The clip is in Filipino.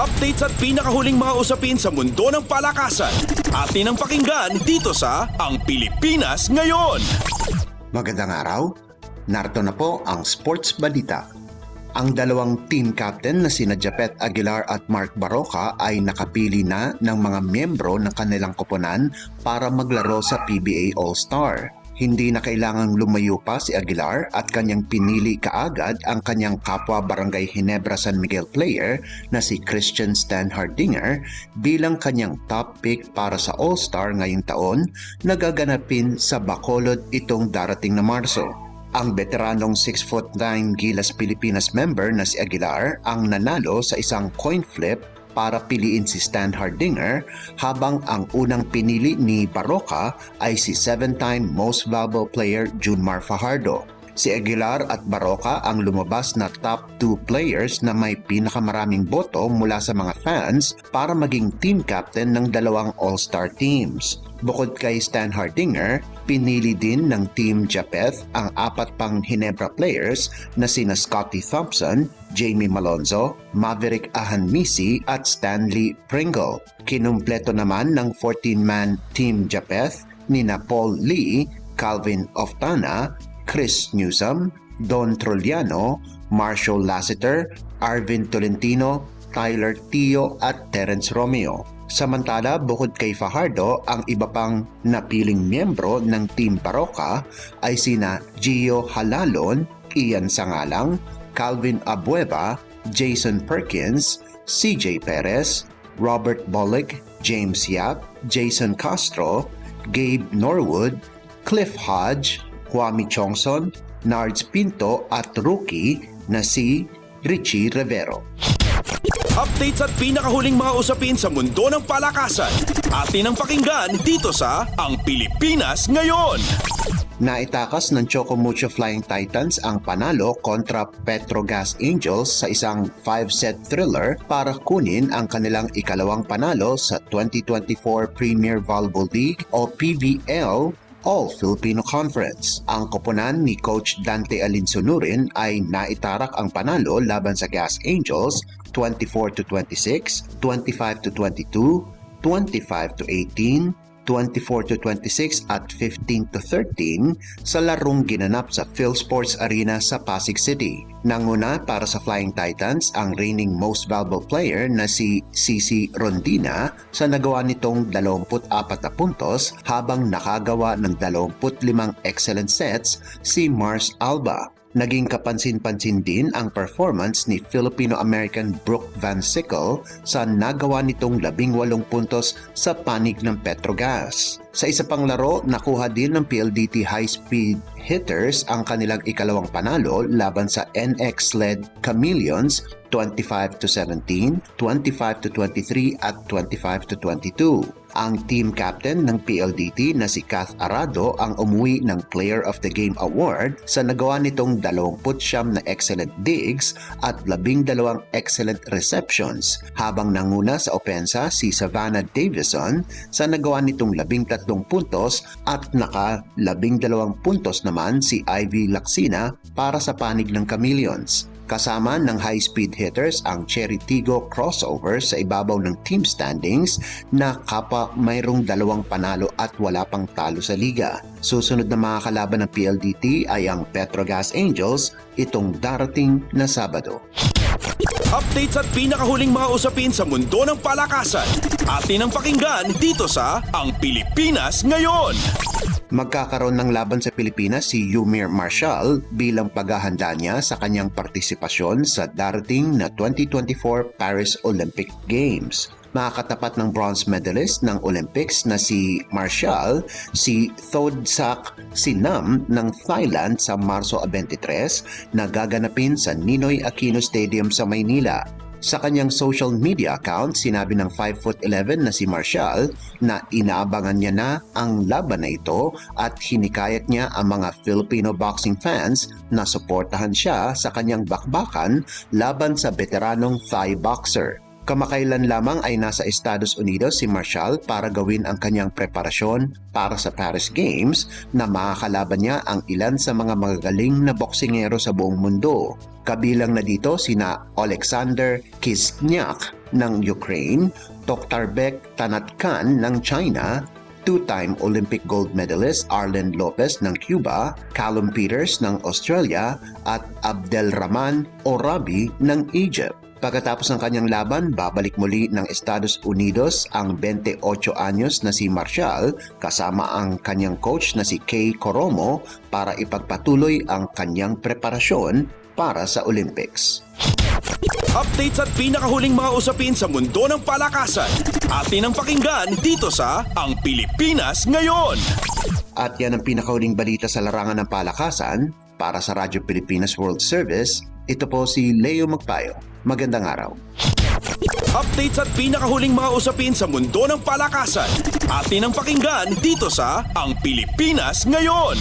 Updates at pinakahuling mga usapin sa mundo ng palakasan. Atin ang pakinggan dito sa Ang Pilipinas Ngayon. Magandang araw. Narito na po ang Sports Balita. Ang dalawang team captain na sina Japeth Aguilar at Mark Barroca ay nakapili na ng mga miyembro ng kanilang koponan para maglaro sa PBA All-Star. Hindi na kailangang lumayo pa si Aguilar at kanyang pinili kaagad ang kanyang kapwa Barangay Ginebra San Miguel player na si Christian Stan Hardinger bilang kanyang top pick para sa All-Star ngayong taon na gaganapin sa Bacolod itong darating na Marso. Ang veteranong 6'9" Gilas Pilipinas member na si Aguilar ang nanalo sa isang coin flip para piliin si Stan Hardinger habang ang unang pinili ni Barroca ay si 7-time Most Valuable Player Junmar Fajardo. Si Aguilar at Barroca ang lumabas na top 2 players na may pinakamaraming boto mula sa mga fans para maging team captain ng dalawang all-star teams. Bukod kay Stan Hardinger, pinili din ng Team Japeth ang 4 pang Ginebra players na sina Scotty Thompson, Jamie Malonzo, Maverick Ahanmisi at Stanley Pringle. Kinumpleto naman ng 14-man Team Japeth nina Paul Lee, Calvin Oftana, Chris Newsom, Don Trolliano, Marshall Lassiter, Arvin Tolentino, Tyler Tio at Terence Romeo. Samantala, bukod kay Fajardo, ang iba pang napiling miyembro ng Team Barroca ay sina Gio Halalon, Ian Sangalang, Calvin Abueva, Jason Perkins, CJ Perez, Robert Bullock, James Yap, Jason Castro, Gabe Norwood, Cliff Hodge, Kwame Chongson, Nards Pinto at rookie na si Richie Rivero. Updates at pinakahuling mga usapin sa mundo ng palakasan. Atin ang pakinggan dito sa Ang Pilipinas Ngayon. Naitakas ng Choco Mucho Flying Titans ang panalo kontra Petrogas Angels sa isang 5-set thriller para kunin ang kanilang ikalawang panalo sa 2024 Premier Volleyball League o PVL All-Filipino Conference. Ang koponan ni Coach Dante Alinsunurin ay naitarak ang panalo laban sa Gas Angels 24-26, 25-22, 25-18, 24-26 at 15-13 sa larong ginanap sa PhilSports Arena sa Pasig City. Nanguna para sa Flying Titans ang reigning most valuable player na si Cici Rondina sa nagawa nitong 24 na puntos habang nakagawa ng 25 excellent sets si Mars Alba. Naging kapansin-pansin din ang performance ni Filipino-American Brooke Van Sickle sa nagawa nitong 18 puntos sa panig ng Petrogas. Sa isa pang laro, nakuha din ng PLDT high-speed hitters ang kanilang ikalawang panalo laban sa NX-led Chameleons 25-17, 25-23 at 25-22. Ang team captain ng PLDT na si Kath Arado ang umuwi ng Player of the Game Award sa nagawa nitong 29 na excellent digs at 12 excellent receptions, habang nanguna sa opensa si Savannah Davison sa nagawa nitong 13 puntos at naka-12 puntos naman si Ivy Lacsina para sa panig ng Chameleons. Kasama ng high-speed hitters ang Cherry Tigo crossover sa ibabaw ng team standings na kapwa mayroong 2 panalo at wala pang talo sa liga. Susunod na mga kalaban ng PLDT ay ang Petrogas Angels itong darating na Sabado. Updates at pinakahuling mga usapin sa mundo ng palakasan. Atin ang pakinggan dito sa Ang Pilipinas Ngayon. Magkakaroon ng laban sa Pilipinas si Yumir Marshall bilang paghahanda niya sa kanyang partisipasyon sa darating na 2024 Paris Olympic Games. Makakatapat ng bronze medalist ng Olympics na si Marshall, si Thodsak Sinam ng Thailand sa Marso 23 na gaganapin sa Ninoy Aquino Stadium sa Maynila. Sa kanyang social media account, sinabi ng 5'11" na si Marshall na inaabangan niya na ang laban na ito at hinikayat niya ang mga Filipino boxing fans na suportahan siya sa kanyang bakbakan laban sa veteranong Thai boxer. Kamakailan lamang ay nasa Estados Unidos si Marshall para gawin ang kanyang preparasyon para sa Paris Games na makakalaban niya ang ilan sa mga magagaling na boksingero sa buong mundo. Kabilang na dito sina Alexander Kizhnyak ng Ukraine, Toktarbek Tanatkan ng China, two-time Olympic gold medalist Arlen Lopez ng Cuba, Callum Peters ng Australia at Abdelrahman Orabi ng Egypt. Pagkatapos ng kanyang laban, babalik muli ng Estados Unidos ang 28 anyos na si Marshall kasama ang kanyang coach na si Kay Coromo para ipagpatuloy ang kanyang preparasyon para sa Olympics. Updates at pinakahuling mga usapin sa mundo ng palakasan. Atin ang pakinggan dito sa Ang Pilipinas Ngayon. At yan ang pinakahuling balita sa larangan ng palakasan. Para sa Radyo Pilipinas World Service, ito po si Leo Magpayo. Magandang araw. Updates at pinakahuling mga usapin sa mundo ng palakasan. Atin ang pakinggan dito sa Ang Pilipinas Ngayon.